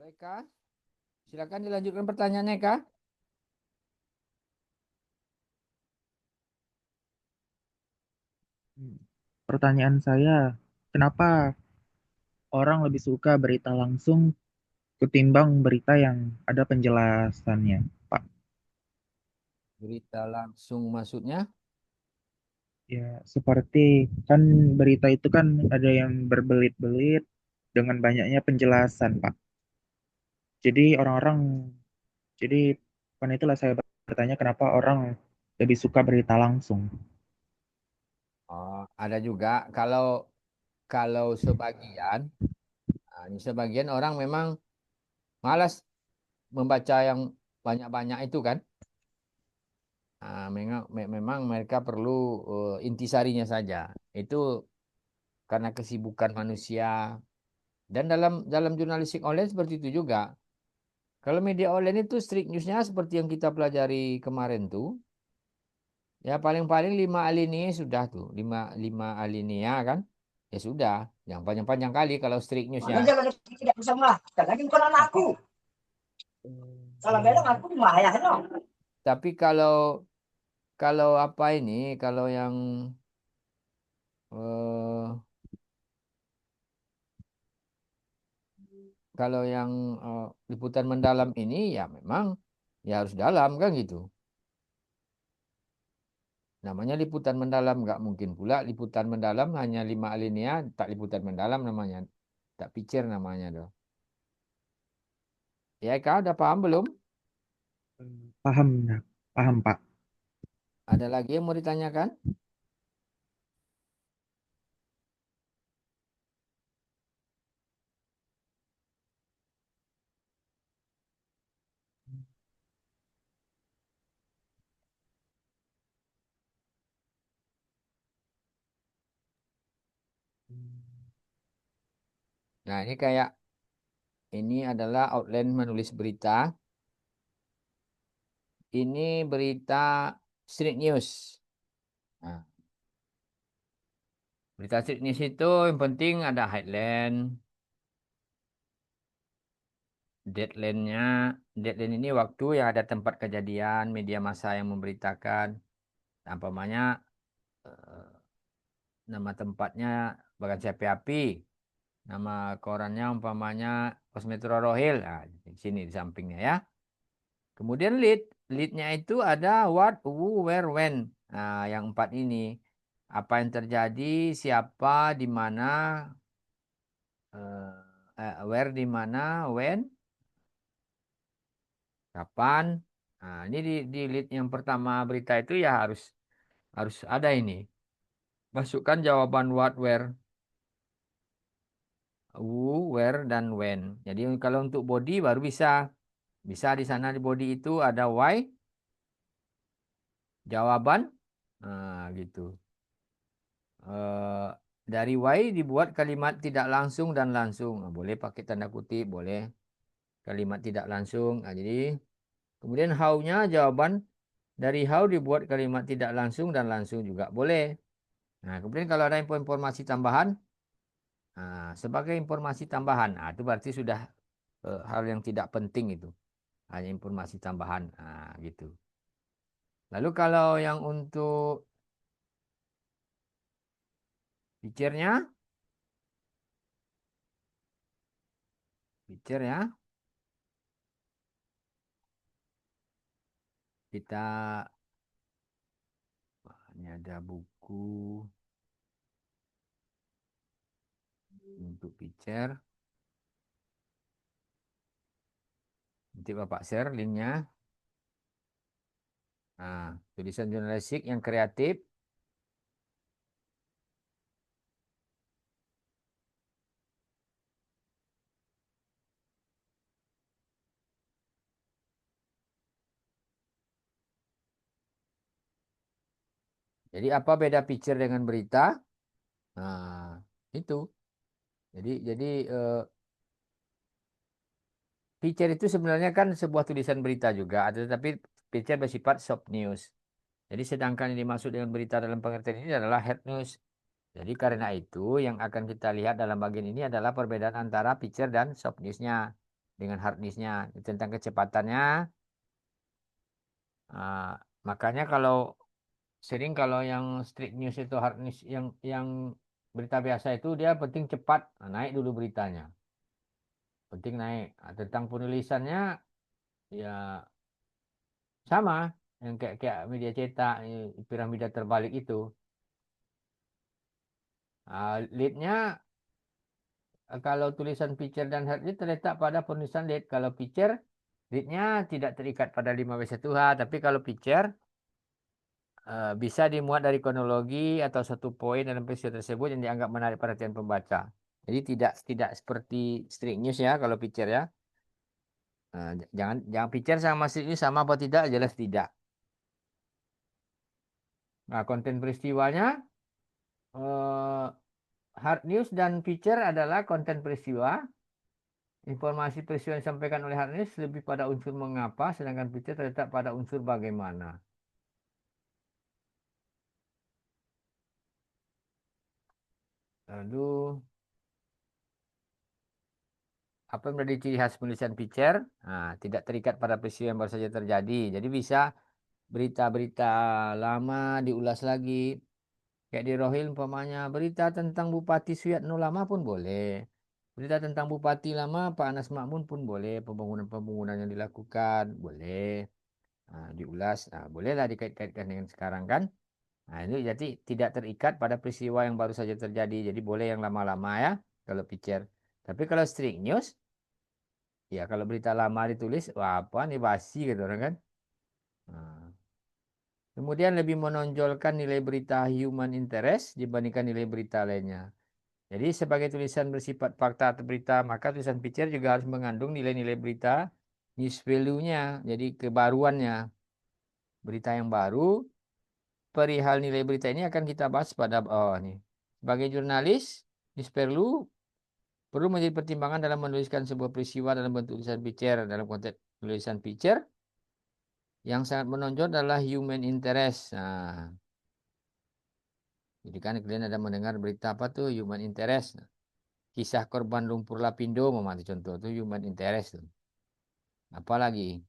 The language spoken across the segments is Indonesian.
Eka, silakan dilanjutkan pertanyaannya, Kak. Pertanyaan saya, kenapa orang lebih suka berita langsung ketimbang berita yang ada penjelasannya, Pak? Berita langsung maksudnya? Ya, seperti kan berita itu kan ada yang berbelit-belit dengan banyaknya penjelasan, Pak. Jadi orang-orang, jadi karena itulah saya bertanya kenapa orang lebih suka berita langsung. Oh, ada juga kalau kalau sebagian, nah, ini sebagian orang memang malas membaca yang banyak-banyak itu kan. Nah, memang mereka perlu intisarinya saja. Itu karena kesibukan manusia dan dalam jurnalistik online seperti itu juga. Kalau media online itu strict newsnya seperti yang kita pelajari kemarin tuh. Ya paling-paling 5 alinea sudah tuh, lima alinea kan? Ya sudah, yang panjang-panjang kali kalau strict newsnya. Mana jangan tidak bisa melakukan lagi bukan anakku. Kalau bilang aku marah no. Tapi kalau kalau apa ini, kalau yang eh, kalau yang liputan mendalam ini ya memang ya harus dalam kan gitu. Namanya liputan mendalam nggak mungkin pula liputan mendalam hanya 5 alinea, tak liputan mendalam namanya, tak picture namanya doh. Ya kau udah paham belum? Paham, ya? Paham, Pak. Ada lagi yang mau ditanyakan? Nah ini kayak ini adalah outline menulis berita. Ini berita street news. Nah, berita street news itu yang penting ada headline, deadline-nya. Deadline ini waktu yang ada tempat kejadian, media massa yang memberitakan. Umpamanya eh, nama tempatnya Bagan Cepi Api, nama korannya umpamanya Pos Metro Rohil. Nah, di sini di sampingnya ya. Kemudian leadnya itu ada what, who, where, when. Nah, yang 4 ini. Apa yang terjadi, siapa, di mana, where, di mana, when, kapan. Nah, ini di lead yang pertama berita itu ya harus harus ada ini. Masukkan jawaban what, where, who, where, dan when. Jadi kalau untuk body baru bisa. Bisa di sana di body itu ada why, jawaban, nah gitu. eh, dari why dibuat kalimat tidak langsung dan langsung. Nah, boleh pakai tanda kutip, boleh kalimat tidak langsung. Nah, jadi kemudian how-nya jawaban dari how dibuat kalimat tidak langsung dan langsung juga boleh. Nah, kemudian kalau ada informasi tambahan, nah, sebagai informasi tambahan, nah, itu berarti sudah hal yang tidak penting itu. Hanya informasi tambahan, nah, gitu. Lalu kalau yang untuk picture-nya, picture ya, kita ini ada buku untuk picture. Nanti Bapak share linknya. Nah, tulisan jurnalistik yang kreatif. Jadi apa beda picture dengan berita? Nah, itu. Jadi picture itu sebenarnya kan sebuah tulisan berita juga, tetapi picture bersifat soft news. Jadi sedangkan yang dimaksud dengan berita dalam pengertian ini adalah head news. Jadi karena itu yang akan kita lihat dalam bagian ini adalah perbedaan antara picture dan soft newsnya. dengan hard disknya tentang kecepatannya. Ah, makanya sering kalau yang street news itu hard news yang berita biasa itu dia penting cepat. Nah, naik dulu beritanya. Penting naik. Nah, tentang penulisannya ya sama yang kayak media cetak, piramida terbalik itu. Leadnya kalau tulisan picture dan head lead terletak pada penulisan lead. Kalau picture leadnya tidak terikat pada 5W1H, tapi kalau picture bisa dimuat dari kronologi atau satu poin dalam peristiwa tersebut yang dianggap menarik perhatian pembaca. Jadi tidak seperti street news ya kalau picture ya. Jangan picture sama street news sama apa tidak, jelas tidak. Nah, konten peristiwanya eh, hard news dan picture adalah konten peristiwa. Informasi peristiwa yang disampaikan oleh hard news lebih pada unsur mengapa, sedangkan picture terletak pada unsur bagaimana. Lalu apa yang menjadi ciri khas penulisan picture? Nah, tidak terikat pada peristiwa yang baru saja terjadi. Jadi bisa berita-berita lama diulas lagi. Kayak di Rohil umpamanya berita tentang Bupati Suyatno lama pun boleh. Berita tentang Bupati lama Pak Anas Makmun pun boleh. Pembangunan-pembangunan yang dilakukan boleh. Nah, diulas. Nah, bolehlah dikait-kaitkan dengan sekarang kan. Nah, itu jadi tidak terikat pada peristiwa yang baru saja terjadi. Jadi boleh yang lama-lama ya kalau picture. Tapi kalau strict news, ya kalau berita lama ditulis, wah apa nih basi gitu orang kan. Nah, kemudian lebih menonjolkan nilai berita human interest dibandingkan nilai berita lainnya. Jadi sebagai tulisan bersifat fakta atau berita, maka tulisan picture juga harus mengandung nilai-nilai berita, news value-nya, jadi kebaruannya. Berita yang baru, perihal nilai berita ini akan kita bahas pada nih. Sebagai jurnalis, news perlu menjadi pertimbangan dalam menuliskan sebuah peristiwa dalam bentuk tulisan picture. Dalam konteks tulisan picture, yang sangat menonjol adalah human interest. Nah, jadi kan kalian ada mendengar berita apa tuh human interest. Nah, kisah korban lumpur Lapindo, memang contoh itu human interest tuh. Apalagi.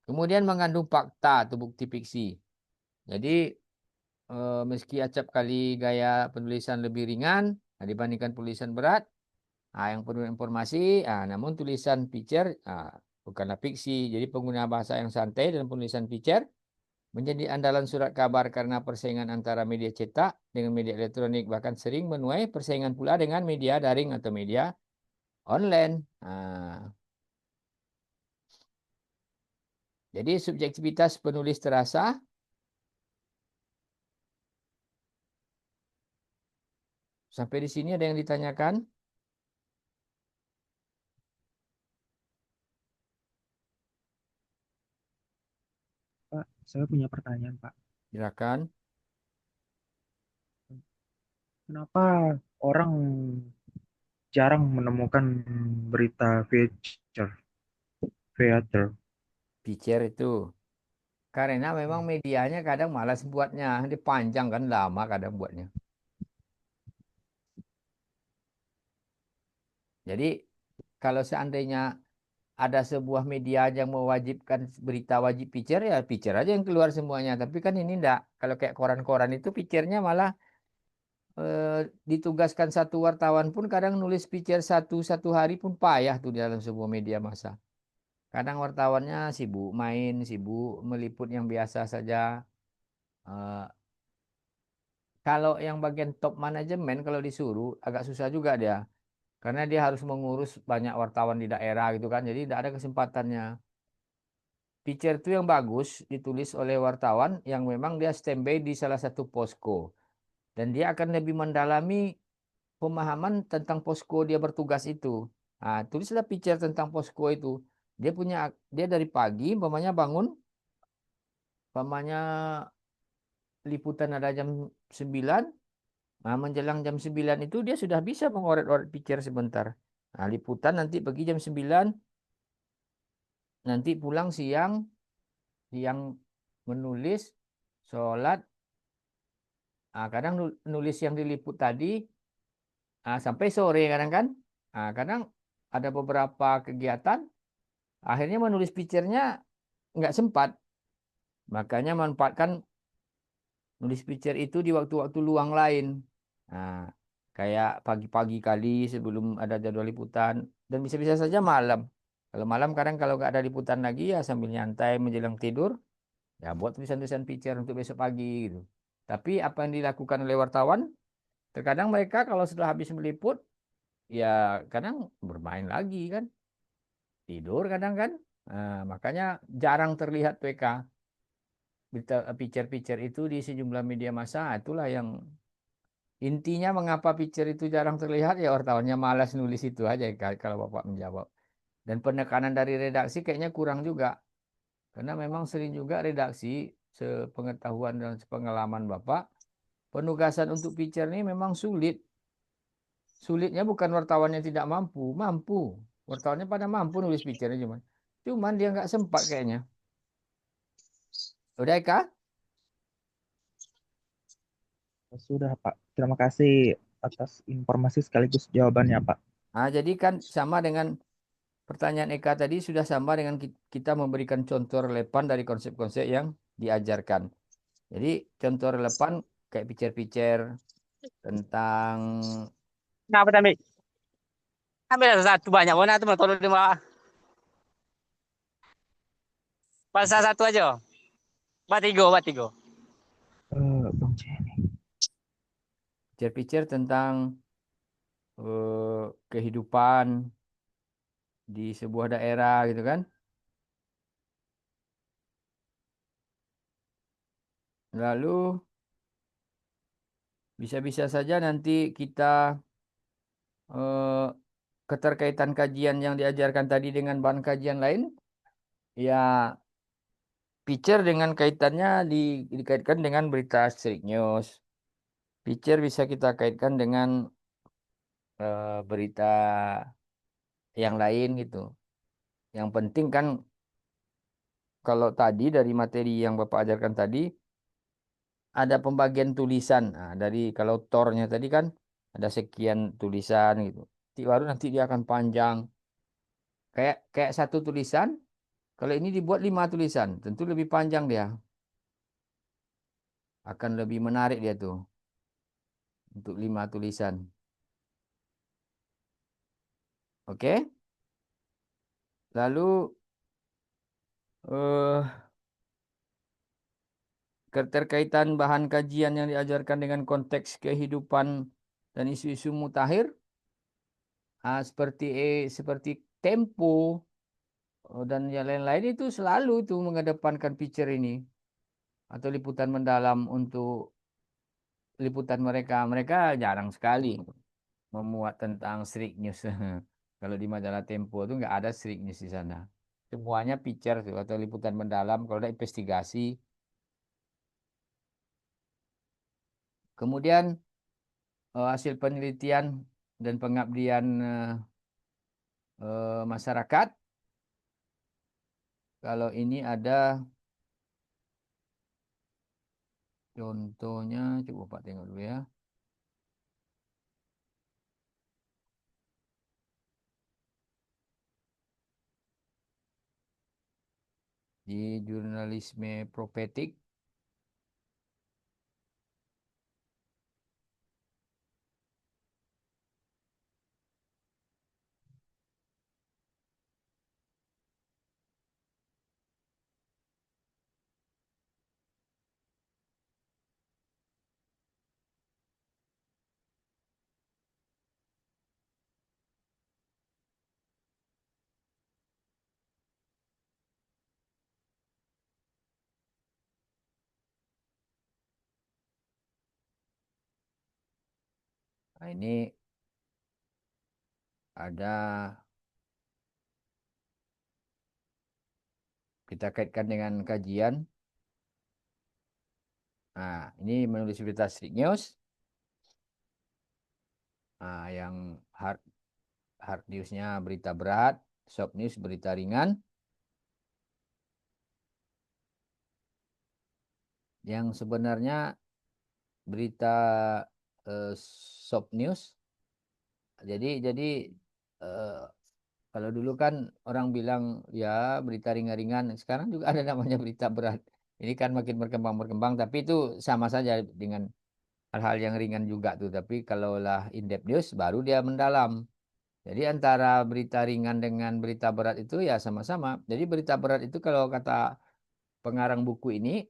Kemudian mengandung fakta atau bukti fiksi. Jadi meski acap kali gaya penulisan lebih ringan dibandingkan penulisan berat, yang penuh informasi, namun tulisan picture bukanlah fiksi. Jadi pengguna bahasa yang santai dalam penulisan picture menjadi andalan surat kabar karena persaingan antara media cetak dengan media elektronik bahkan sering menuai persaingan pula dengan media daring atau media online. Jadi subjektivitas penulis terasa. Sampai di sini ada yang ditanyakan? Pak, saya punya pertanyaan, Pak. Silakan. Kenapa orang jarang menemukan berita theater? Picture itu. Karena memang Ya, medianya kadang malas buatnya. Dia panjang kan lama kadang buatnya. Jadi kalau seandainya ada sebuah media yang mewajibkan berita wajib picture ya picture aja yang keluar semuanya. Tapi kan ini enggak. Kalau kayak koran-koran itu picture-nya malah ditugaskan satu wartawan pun kadang nulis picture satu hari pun payah tuh di dalam sebuah media massa. Kadang wartawannya sibuk main, sibuk meliput yang biasa saja. Eh, Kalau yang bagian top manajemen kalau disuruh agak susah juga dia. Karena dia harus mengurus banyak wartawan di daerah gitu kan. Jadi tidak ada kesempatannya. Picture itu yang bagus ditulis oleh wartawan yang memang dia standby di salah satu posko. Dan dia akan lebih mendalami pemahaman tentang posko dia bertugas itu. Tulislah picture tentang posko itu. Dia dari pagi, umpamanya bangun, umpamanya liputan ada jam 9. Nah, menjelang jam 9 itu dia sudah bisa mengorek-orek picture sebentar. Nah, liputan nanti pergi jam 9, nanti pulang siang, siang menulis, sholat. Kadang nulis yang diliput tadi sampai sore kadang kan. Kadang ada beberapa kegiatan Akhirnya menulis picture-nya nggak sempat. Makanya manfaatkan nulis picture itu di waktu-waktu luang lain. Nah, kayak pagi-pagi kali sebelum ada jadwal liputan. Dan bisa-bisa saja malam. Kalau malam kadang kalau nggak ada liputan lagi ya sambil nyantai menjelang tidur. Ya buat tulisan-tulisan picture untuk besok pagi gitu. Tapi apa yang dilakukan oleh wartawan, terkadang mereka kalau sudah habis meliput, ya kadang bermain lagi kan. Tidur kadang kan. Nah, makanya jarang terlihat PK. Berita picture-picture itu di sejumlah media massa, itulah yang intinya mengapa picture itu jarang terlihat ya wartawannya malas nulis itu aja kalau Bapak menjawab. Dan penekanan dari redaksi kayaknya kurang juga. Karena memang sering juga redaksi sepengetahuan dan sepengalaman Bapak, penugasan untuk picture ini memang sulit. Sulitnya bukan wartawannya tidak mampu, mampu. Wartawannya pada mampu nulis picture cuman dia nggak sempat kayaknya. Udah Eka? Sudah, Pak. Terima kasih atas informasi sekaligus jawabannya, Pak. Nah, jadi kan sama dengan pertanyaan Eka tadi sudah sama dengan kita memberikan contoh relevan dari konsep-konsep yang diajarkan. Jadi contoh relevan kayak picture-picture tentang Kenapa tadi? Ambil satu banyak warna tuh motor di bawah. Pasal satu aja. Batigo, batigo. Bang Jenny. picture-picture tentang kehidupan di sebuah daerah gitu kan. Lalu bisa-bisa saja nanti kita eh, keterkaitan kajian yang diajarkan tadi dengan bahan kajian lain, ya picture dengan kaitannya dikaitkan dengan berita street news. Picture bisa kita kaitkan dengan berita yang lain gitu. Yang penting kan kalau tadi dari materi yang Bapak ajarkan tadi ada pembagian tulisan. Nah, dari kalau tornya tadi kan ada sekian tulisan gitu. Baru nanti dia akan panjang. Kayak kayak satu tulisan. Kalau ini dibuat 5 tulisan, tentu lebih panjang dia. Akan lebih menarik dia tuh untuk 5 tulisan. Oke? Lalu eh keterkaitan bahan kajian yang diajarkan dengan konteks kehidupan dan isu-isu mutakhir, seperti Tempo dan yang lain-lain itu selalu itu mengedepankan picture ini atau liputan mendalam untuk liputan mereka. Mereka jarang sekali memuat tentang street news. Kalau di majalah Tempo itu nggak ada street news di sana. Semuanya picture tuh atau liputan mendalam kalau ada investigasi. Kemudian hasil penelitian dan pengabdian masyarakat. Kalau ini ada contohnya, coba Pak tengok dulu ya. Di jurnalisme profetik. Nah, ini ada kita kaitkan dengan kajian. Nah, ini menulis berita street news. Nah, yang hard hard newsnya berita berat, soft news berita ringan. Yang sebenarnya berita soft news. Jadi eh, Kalau dulu kan orang bilang ya berita ringan-ringan, sekarang juga ada namanya berita berat. Ini kan makin berkembang-berkembang, tapi itu sama saja dengan hal-hal yang ringan juga tuh. Tapi kalaulah in-depth news, baru dia mendalam. Jadi antara berita ringan dengan berita berat itu ya sama-sama. Jadi berita berat itu kalau kata pengarang buku ini,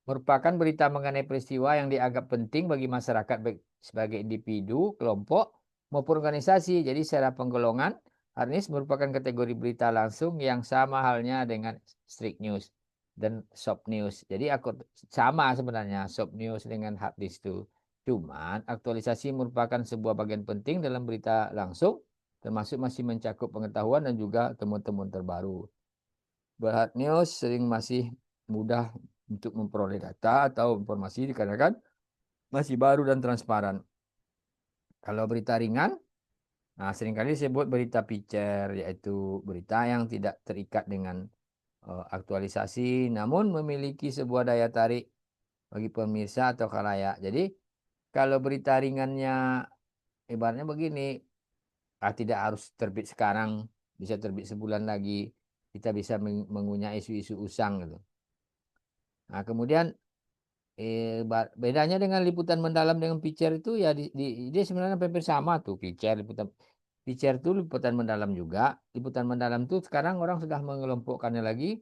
merupakan berita mengenai peristiwa yang dianggap penting bagi masyarakat baik sebagai individu, kelompok, maupun organisasi. Jadi secara penggolongan, Harnis merupakan kategori berita langsung yang sama halnya dengan strict news dan soft news. Jadi aku sama sebenarnya soft news dengan hard news itu. Cuman aktualisasi merupakan sebuah bagian penting dalam berita langsung, termasuk masih mencakup pengetahuan dan juga temuan-temuan terbaru. Berhard news sering masih mudah untuk memperoleh data atau informasi dikarenakan masih baru dan transparan. Kalau berita ringan, nah seringkali disebut berita picer, yaitu berita yang tidak terikat dengan aktualisasi, namun memiliki sebuah daya tarik bagi pemirsa atau khalayak. Jadi kalau berita ringannya ibaratnya begini, tidak harus terbit sekarang, bisa terbit sebulan lagi, kita bisa mengunyah isu-isu usang gitu. Nah, kemudian bedanya dengan liputan mendalam dengan feature itu ya dia sebenarnya hampir sama tuh feature liputan feature itu liputan mendalam juga. Liputan mendalam tuh sekarang orang sudah mengelompokkannya lagi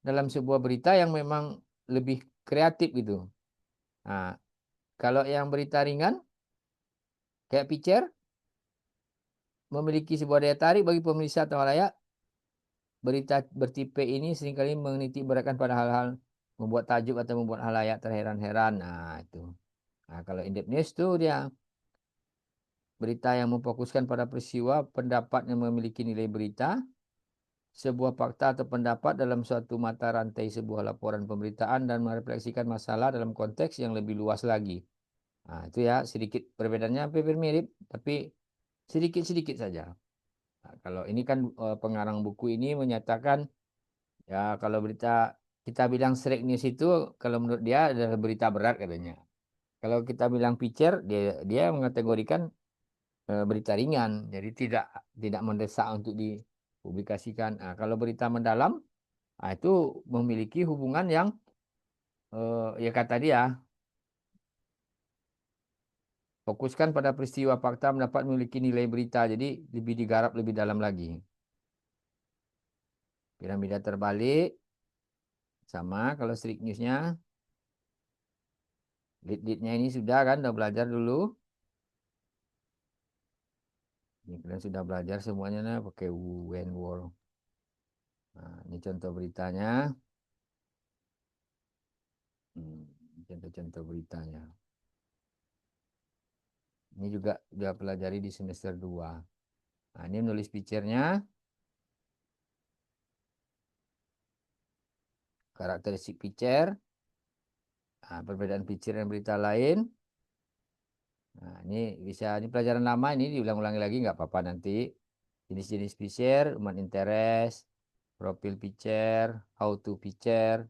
dalam sebuah berita yang memang lebih kreatif gitu. Nah, kalau yang berita ringan kayak feature memiliki sebuah daya tarik bagi pemirsa atau halayak, berita bertipe ini seringkali menitik beratkan pada hal-hal membuat tajuk atau membuat halayak terheran-heran. Nah, itu. Nah, kalau in-depth news tuh dia berita yang memfokuskan pada peristiwa, pendapat yang memiliki nilai berita, sebuah fakta atau pendapat dalam suatu mata rantai sebuah laporan pemberitaan dan merefleksikan masalah dalam konteks yang lebih luas lagi. Nah, itu ya sedikit perbedaannya hampir mirip, tapi sedikit-sedikit saja. Nah, kalau ini kan pengarang buku ini menyatakan ya kalau berita kita bilang straight news itu kalau menurut dia adalah berita berat katanya. Kalau kita bilang picture dia mengategorikan berita ringan, jadi tidak mendesak untuk dipublikasikan. Nah, kalau berita mendalam, nah, itu memiliki hubungan yang ya kata dia fokuskan pada peristiwa fakta mendapat memiliki nilai berita, jadi lebih digarap lebih dalam lagi. Piramida terbalik sama kalau strict newsnya, lead-leadnya ini sudah kan, udah belajar dulu. Ini kalian sudah belajar semuanya nah, pakai when war. Nah, ini contoh beritanya. Contoh-contoh beritanya. Ini juga udah pelajari di semester 2. Nah, ini menulis picture-nya, karakteristik picture, nah, perbedaan picture dan berita lain. Nah, ini pelajaran lama ini diulang-ulangi lagi nggak apa-apa nanti. Jenis-jenis picture, human interest, profil picture, how to picture,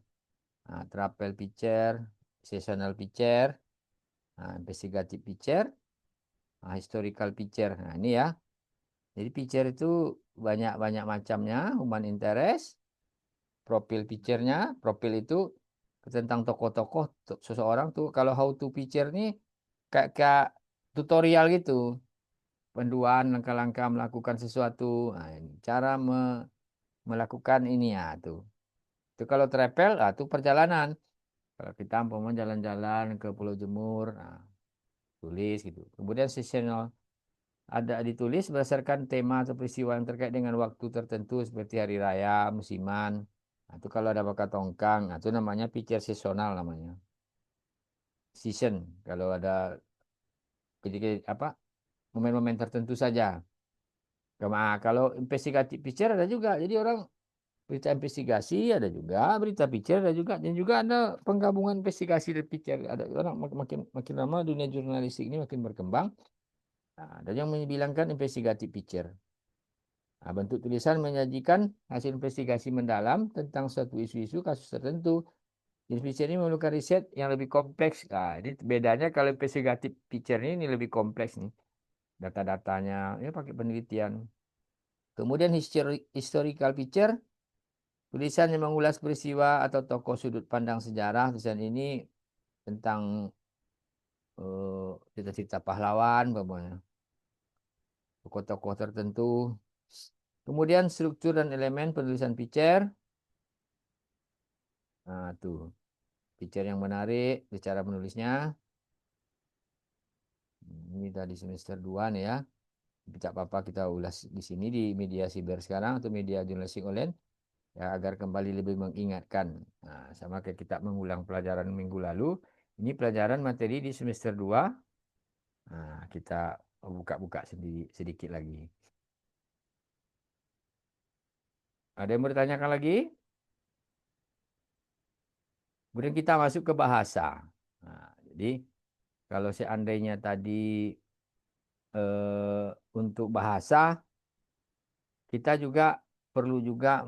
nah, travel picture, seasonal picture, nah, investigative picture, nah, historical picture. Nah, ini ya. Jadi picture itu banyak-banyak macamnya, human interest, profil picture-nya, profil itu tentang tokoh-tokoh seseorang tuh. Kalau how to picture nih kayak tutorial gitu, panduan langkah-langkah melakukan sesuatu. Nah, ini cara melakukan ini ya tuh. Itu kalau travel, ah tuh perjalanan. Kalau kita mau jalan-jalan ke Pulau Jemur, nah, tulis gitu. Kemudian seasonal ada ditulis berdasarkan tema atau peristiwa yang terkait dengan waktu tertentu seperti hari raya, musiman. Nah, itu kalau ada bakal tongkang, nah, itu namanya picture seasonal namanya. Season kalau ada jadi apa momen-momen tertentu saja. Kalau investigatif picture ada juga. Jadi orang berita investigasi ada juga, berita picture ada juga, dan juga ada penggabungan investigasi dan picture. Ada orang makin makin lama dunia jurnalistik ini makin berkembang. Nah, ada yang membilangkan investigatif picture. Nah, bentuk tulisan menyajikan hasil investigasi mendalam tentang suatu isu-isu kasus tertentu. Jenis picture ini memerlukan riset yang lebih kompleks. Nah, ini bedanya kalau investigatif picture ini lebih kompleks nih. Data-datanya, ya pakai penelitian. Kemudian historical picture, tulisan yang mengulas peristiwa atau tokoh sudut pandang sejarah. Tulisan ini tentang cerita-cerita pahlawan, umpamanya, tokoh-tokoh tertentu. Kemudian struktur dan elemen penulisan picture. Nah, tuh, picture yang menarik, cara menulisnya. Ini tadi semester 2 nih ya. Tidak apa-apa kita ulas di sini di media siber sekarang atau media jurnalistik online ya agar kembali lebih mengingatkan. Nah, sama kayak kita mengulang pelajaran minggu lalu, ini pelajaran materi di semester 2. Nah, kita buka-buka sedikit lagi. Ada yang mau ditanyakan lagi? Kemudian kita masuk ke bahasa. Nah, jadi kalau seandainya tadi untuk bahasa, kita juga perlu juga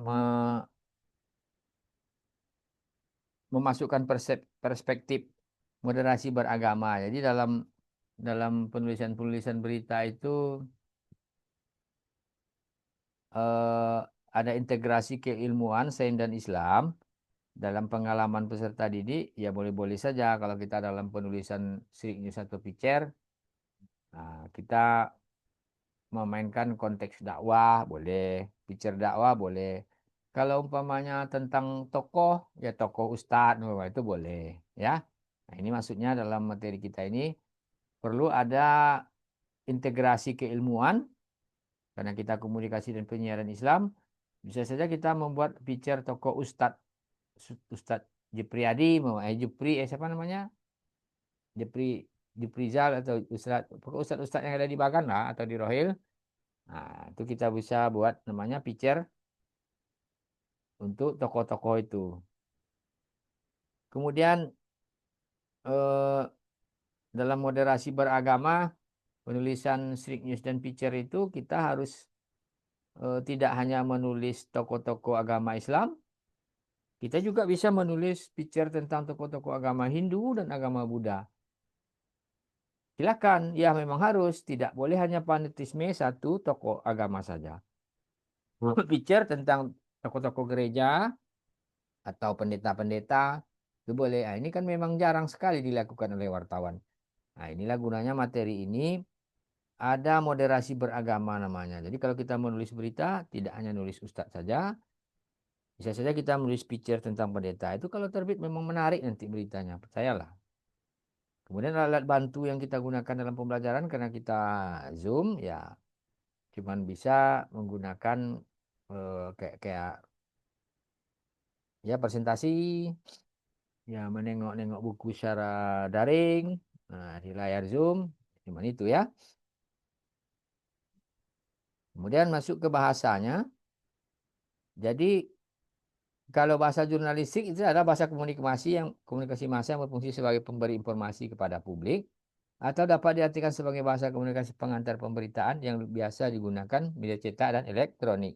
memasukkan perspektif moderasi beragama. Jadi dalam dalam penulisan-penulisan berita itu eh, ada integrasi keilmuan, sains dan Islam dalam pengalaman peserta didik. Ya boleh-boleh saja kalau kita dalam penulisan Sri News atau Picture, nah, kita memainkan konteks dakwah boleh, Picture dakwah boleh. Kalau umpamanya tentang tokoh, ya tokoh ustadz, wah, itu boleh, ya. Nah, ini maksudnya dalam materi kita ini perlu ada integrasi keilmuan karena kita komunikasi dan penyiaran Islam. Bisa saja kita membuat picture tokoh Ustadz Ustadz Jipriyadi, Jupri, siapa namanya? Jupri Juprizal atau Ustadz yang ada di Bagan lah atau di Rohil. Nah, itu kita bisa buat namanya picture untuk tokoh-tokoh itu. Kemudian eh, dalam moderasi beragama, penulisan strict news dan picture itu kita harus tidak hanya menulis tokoh-tokoh agama Islam, kita juga bisa menulis picture tentang tokoh-tokoh agama Hindu dan agama Buddha. Silakan, ya memang harus, tidak boleh hanya fanatisme satu tokoh agama saja. Picture tentang tokoh-tokoh gereja atau pendeta-pendeta itu boleh. Nah, ini kan memang jarang sekali dilakukan oleh wartawan. Nah, inilah gunanya materi ini ada moderasi beragama namanya. Jadi kalau kita menulis berita tidak hanya nulis ustadz saja, bisa saja kita menulis picture tentang pendeta. Itu kalau terbit memang menarik nanti beritanya, percayalah. Kemudian alat bantu yang kita gunakan dalam pembelajaran karena kita Zoom ya cuman bisa menggunakan kayak kayak ya presentasi, ya menengok-nengok buku secara daring, nah, di layar Zoom, cuman itu ya. Kemudian masuk ke bahasanya. Jadi kalau bahasa jurnalistik itu adalah bahasa komunikasi massa yang berfungsi sebagai pemberi informasi kepada publik atau dapat diartikan sebagai bahasa komunikasi pengantar pemberitaan yang biasa digunakan media cetak dan elektronik.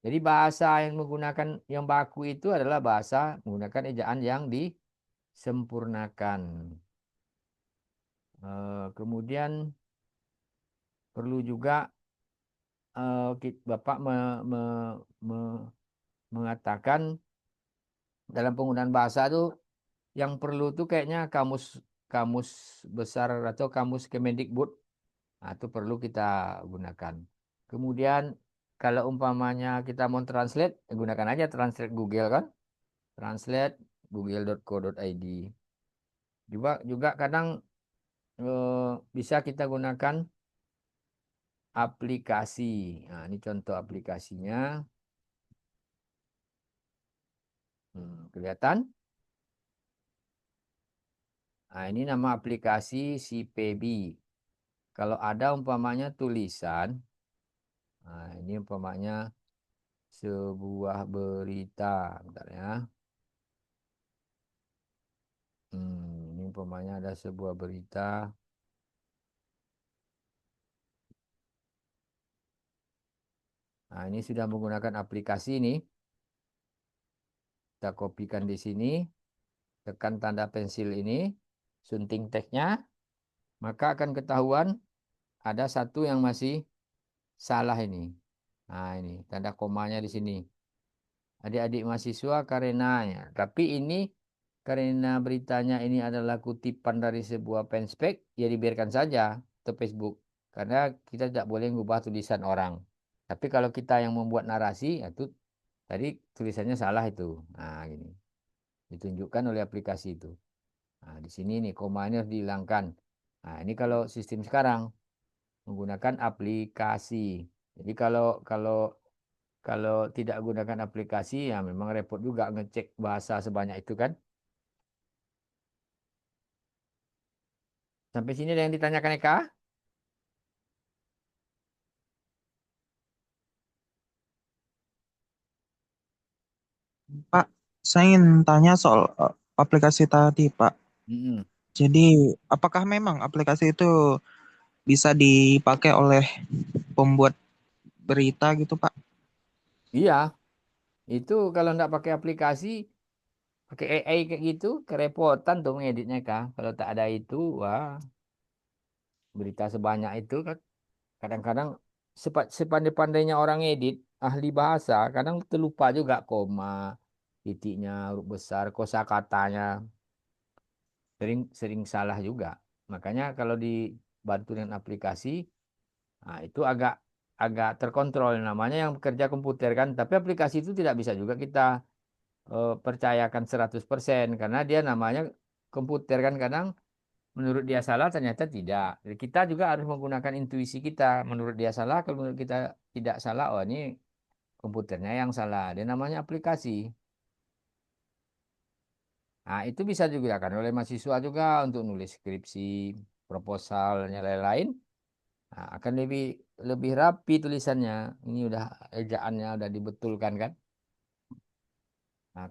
Jadi bahasa yang menggunakan yang baku itu adalah bahasa menggunakan ejaan yang disempurnakan. Kemudian perlu juga Bapak mengatakan dalam penggunaan bahasa itu yang perlu tuh kayaknya kamus kamus besar atau kamus Kemendikbud. Nah, itu perlu kita gunakan. Kemudian kalau umpamanya kita mau translate, gunakan aja translate Google kan. Translate google.co.id. Juga juga kadang bisa kita gunakan aplikasi. Nah, ini contoh aplikasinya. Kelihatan? Nah, ini nama aplikasi si PB. Kalau ada umpamanya tulisan, nah ini umpamanya sebuah berita, bentar ya. Ini umpamanya ada sebuah berita. Nah, ini sudah menggunakan aplikasi ini. Kita kopikan di sini, tekan tanda pensil ini, sunting teksnya, maka akan ketahuan ada satu yang masih salah ini. Nah, ini tanda komanya di sini. Adik-adik mahasiswa karenanya. Tapi ini karena beritanya ini adalah kutipan dari sebuah fanspage, ya dibiarkan saja ke Facebook. Karena kita tidak boleh mengubah tulisan orang. Tapi kalau kita yang membuat narasi, ya itu tadi tulisannya salah itu. Nah, gini. Ditunjukkan oleh aplikasi itu. Nah, di sini nih koma ini harus dihilangkan. Nah, ini kalau sistem sekarang menggunakan aplikasi. Jadi kalau kalau kalau tidak gunakan aplikasi ya memang repot juga ngecek bahasa sebanyak itu kan. Sampai sini ada yang ditanyakan Eka? Pak, saya ingin tanya soal aplikasi tadi, Pak. Mm-mm. Jadi, apakah memang aplikasi itu bisa dipakai oleh pembuat berita gitu, Pak? Iya, itu kalau nggak pakai aplikasi, pakai AI kayak gitu, kerepotan tuh ngeditnya Kak. Kalau tak ada itu, wah, berita sebanyak itu kan kadang-kadang sepandai-pandainya orang edit, ahli bahasa, kadang terlupa juga koma, titiknya, huruf besar, kosakatanya, sering sering salah juga. Makanya kalau dibantu dengan aplikasi, nah itu agak agak terkontrol namanya yang bekerja komputer kan. Tapi aplikasi itu tidak bisa juga kita percayakan 100% karena dia namanya komputer kan kadang menurut dia salah ternyata tidak. Jadi kita juga harus menggunakan intuisi kita. Menurut dia salah, kalau menurut kita tidak salah, oh ini komputernya yang salah. Dia namanya aplikasi. Nah, itu bisa juga kan oleh mahasiswa juga untuk nulis skripsi, proposal, dan lain-lain. Nah, akan lebih lebih rapi tulisannya. Ini udah ejaannya udah dibetulkan kan. Nah,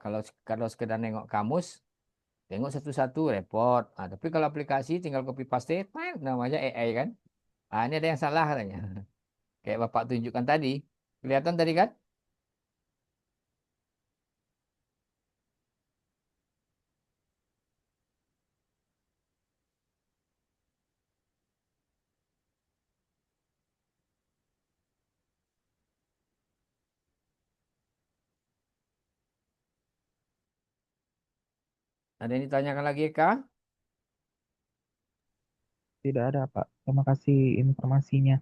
kalau sekedar nengok kamus, tengok satu-satu repot. Nah, tapi kalau aplikasi tinggal copy paste, namanya AI kan. Ah, ini ada yang salah katanya. Kayak Bapak tunjukkan tadi. Kelihatan tadi kan? Ada yang ditanyakan lagi, Kak? Tidak ada, Pak. Terima kasih informasinya.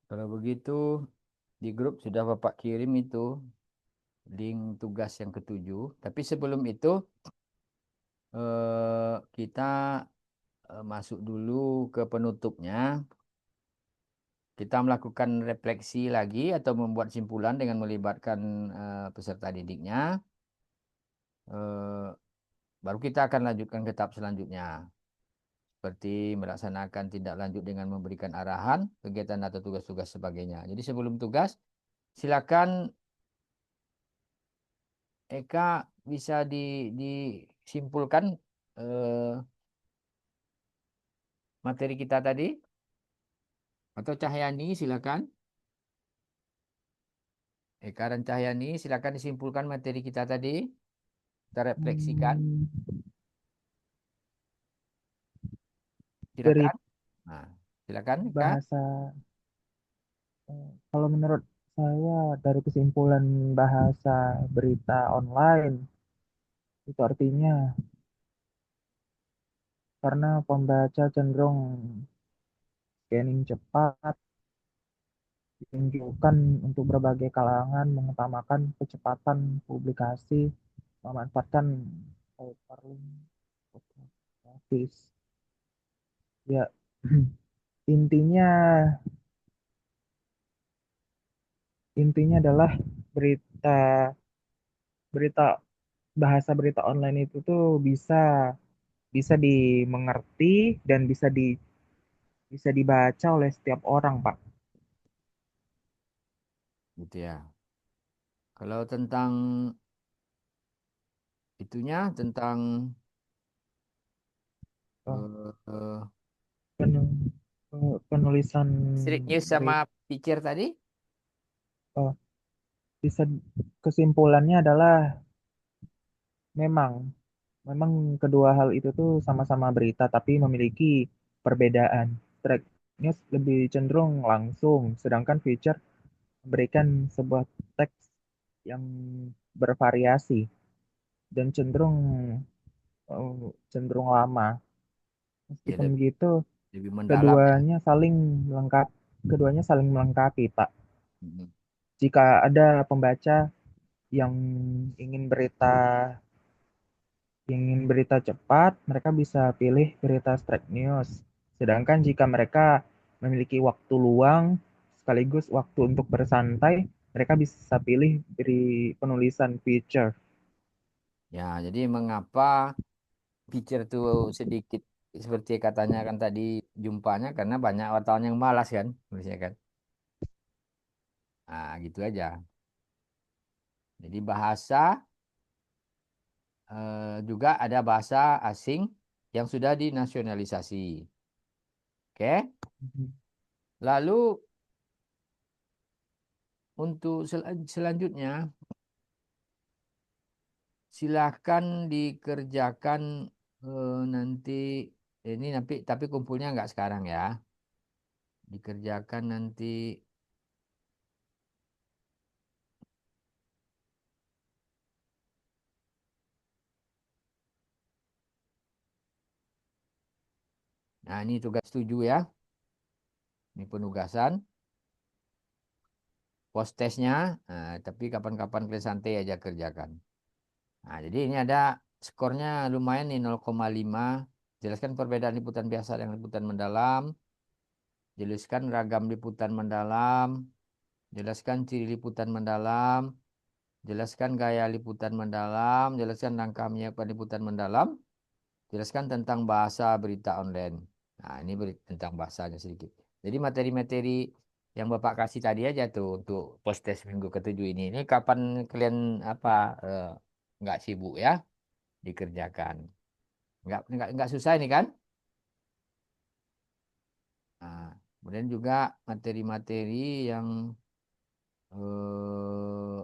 Kalau begitu, di grup sudah Bapak kirim itu link tugas yang ketujuh. Tapi sebelum itu, kita masuk dulu ke penutupnya. Kita melakukan refleksi lagi atau membuat simpulan dengan melibatkan peserta didiknya. Eh, Baru kita akan lanjutkan ke tahap selanjutnya. Seperti melaksanakan tindak lanjut dengan memberikan arahan, kegiatan atau tugas-tugas sebagainya. Jadi sebelum tugas, silakan Eka bisa disimpulkan eh, materi kita tadi. Atau Cahyani silakan. Eka dan Cahyani silakan disimpulkan materi kita tadi. Kita refleksikan. Hmm, dari Silakan. Nah, silakan Eka. bahasa, kalau menurut saya dari kesimpulan bahasa berita online, itu artinya karena pembaca cenderung scanning cepat, ditunjukkan untuk berbagai kalangan, mengutamakan kecepatan publikasi, memanfaatkan hyperlink grafis. Ya, intinya intinya adalah berita berita bahasa berita online itu tuh bisa bisa dimengerti dan bisa dibaca oleh setiap orang, Pak. Gitu ya. Kalau tentang itunya, tentang Eh, eh, eh, penu- Penulisan street news sama berita, picture tadi, eh, bisa kesimpulannya adalah memang memang kedua hal itu tuh sama-sama berita tapi memiliki perbedaan. Track news lebih cenderung langsung, sedangkan feature memberikan sebuah teks yang bervariasi dan cenderung lama. ya Meskipun begitu, lebih mendalam ya. keduanya saling melengkapi, keduanya saling melengkapi, Pak. Mm-mm. Jika ada pembaca yang ingin berita ingin berita cepat, mereka bisa pilih berita straight news. Sedangkan jika mereka memiliki waktu luang sekaligus waktu untuk bersantai, mereka bisa pilih beri penulisan feature. Ya, jadi mengapa picture itu sedikit seperti katanya kan tadi jumpanya karena banyak wartawan yang malas kan, nulisnya kan. Nah, gitu aja. Jadi bahasa juga ada bahasa asing yang sudah dinasionalisasi. Oke. Lalu untuk selanjutnya silahkan dikerjakan nanti ini tapi kumpulnya nggak sekarang ya. Dikerjakan nanti. Nah, ini tugas 7 ya. Ini penugasan, post testnya. Nah, tapi kapan-kapan kalian santai aja kerjakan. Nah, jadi ini ada skornya lumayan nih 0,5. Jelaskan perbedaan liputan biasa dengan liputan mendalam. Jelaskan ragam liputan mendalam. Jelaskan ciri liputan mendalam. Jelaskan gaya liputan mendalam. Jelaskan langkah menyiapkan liputan mendalam. Jelaskan tentang bahasa berita online. Nah, ini tentang bahasanya sedikit. Jadi materi-materi yang Bapak kasih tadi aja tuh untuk post test minggu ketujuh ini. Ini kapan kalian apa eh, nggak sibuk ya dikerjakan? Nggak susah ini kan? Nah, kemudian juga materi-materi yang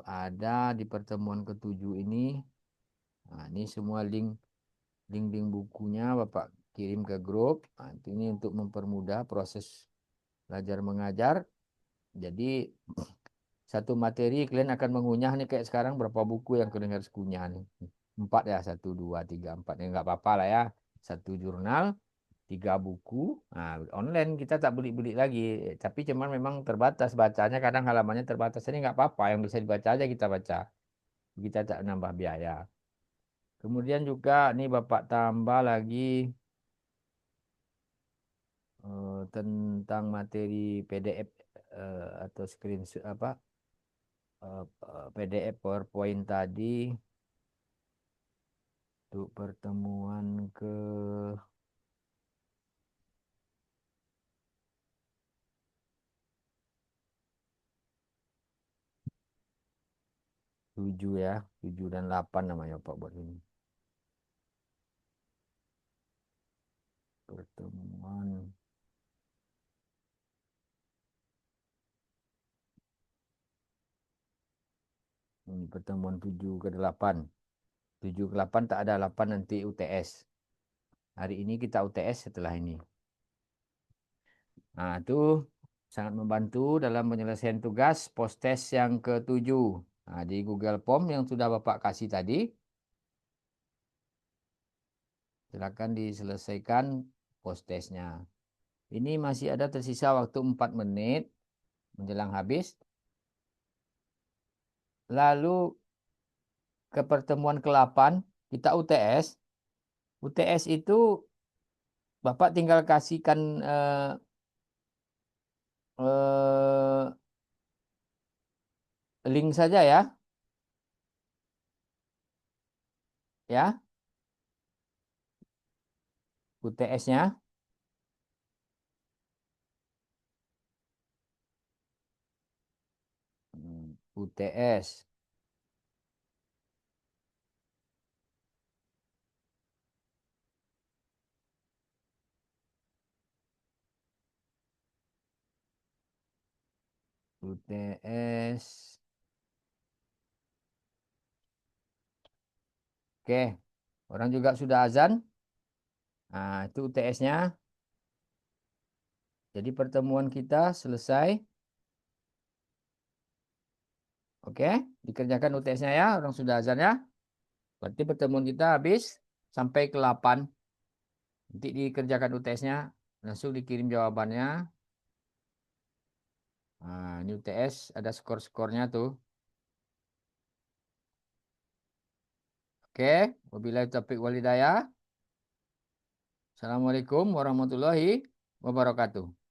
ada di pertemuan ketujuh ini. Nah, ini semua link bukunya Bapak kirim ke grup. Nah, ini untuk mempermudah proses belajar mengajar. Jadi satu materi kalian akan mengunyah nih kayak sekarang berapa buku yang kalian harus kunyah nih. Empat ya, satu, dua, tiga, empat. Ya nggak apa-apa lah ya. Satu jurnal, tiga buku. Nah, online kita tak beli-beli lagi. Tapi cuman memang terbatas bacanya. Kadang halamannya terbatas. Ini nggak apa-apa. Yang bisa dibaca aja kita baca. Kita tak nambah biaya. Kemudian juga nih Bapak tambah lagi tentang materi PDF atau screenshot apa PDF PowerPoint tadi untuk pertemuan ke 7 ya, 7 dan 8 namanya Pak buat ini. Pertemuan ini pertemuan 7 ke 8. 7 ke 8 tak ada 8 nanti UTS. Hari ini kita UTS setelah ini. Nah, itu sangat membantu dalam penyelesaian tugas post test yang ke-7. Nah, di Google Form yang sudah Bapak kasih tadi, silakan diselesaikan post testnya. Ini masih ada tersisa waktu 4 menit menjelang habis. Lalu ke pertemuan ke-8 kita UTS. UTS itu Bapak tinggal kasihkan eh, link saja ya. Ya, UTS-nya. UTS. UTS. Oke. Orang juga sudah azan. Nah, itu UTS-nya. Jadi pertemuan kita selesai. Oke, dikerjakan UTS-nya ya. Orang sudah azan ya. Berarti pertemuan kita habis sampai ke 8. Nanti dikerjakan UTS-nya. Langsung dikirim jawabannya. Nah, ini UTS ada skor-skornya tuh. Oke, wabillahi taufiq walhidayah. Assalamualaikum warahmatullahi wabarakatuh.